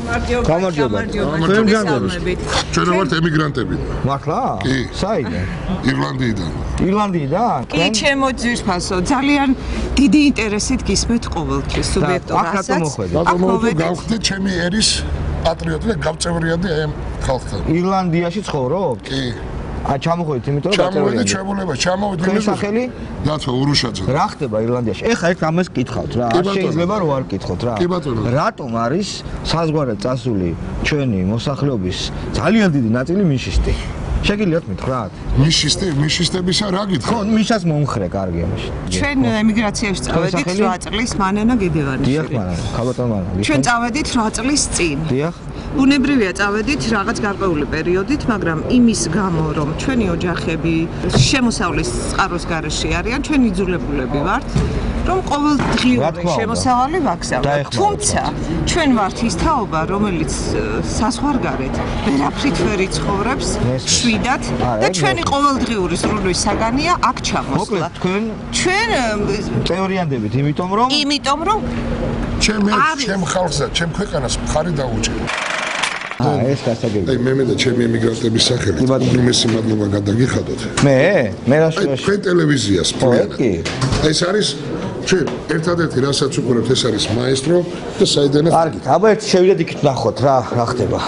გამარჯობა. თქვენ ჯანდებით. ჩვენ ვართ ემიგრანტები. მართლა? კი. საიდან? ირლანდიიდან. ირლანდიიდან? კი, ჩემო ძვირფასო, ძალიან დიდი ინტერესით გისმენთ ყოველთვის სუბიექტო აქ რატომ მოხვედით? ბატონო, გავხდეთ ჩემი ერის პატრიოტი და გავწევრიადი აი ამ ხალხთან. ირლანდიაში ცხოვრობ? კი. ჩამოხვედით, იმიტომ რომ ჩამოვედი ჩვეულებაში, ჩამოვედი. თქვენი სახელი? დათო ურუშაძე. რა ხდება ირლანდიაში? ეხლა ერთ ამას გითხავთ რა. შეიძლება რომ არ გითხოთ რა. კი ბატონო. რატომ არის საზღვარად წასული ჩვენი მოსახლეობის ძალიან დიდი ნაწილი მინშისტი? შეგიძლიათ მითხრათ? მინშისტებისა რა გითხრა? ხო, მინშას მომხრე, კარგი ამაში. ჩვენ ემიგრაციაში წავედით 8 წლის მანენა გედევანიშვილი. დიახ, მაგრამ ქალბატონ მანენა. ჩვენ წავედით 8 წლის წინ. დიახ. ბუნებრივია წავედით რაღაც გარკვეული პერიოდით, მაგრამ იმის გამო, რომ ჩვენი ოჯახები შემოსავლის წყაროს გარეშე არიან, ჩვენ იძულებულები ვართ, რომ ყოველდღიური შემოსავალი ვაგზავნოთ. თუმცა ჩვენ ვართ ის თაობა, რომელიც საზღვარგარეთ ვერაფრით ვერ იცხოვრებს, შვიდად და ჩვენი ყოველდღიური სრულის საგანია აქ ჩამოსვლა. ჩვენ წევრიანდებით, იმიტომ რომ ჩემ ხალხსა, ჩემ ქვეყანას მხარი დაუჭირე. ეს გასაგებია. მე და ჩემი ემიგრანტების სახელით უმრავლესი მადლობა გადაგიხადოთ. მე რაშუაში? თქვენ ტელევიზიას პროექტი. ეს არის ჩვენ ერთადერთი რასაც უყურებთ ეს არის მაესტრო და საიდანაც. კარგი, აბა ერთ შევიდეთ იქით ნახოთ რა ხდება.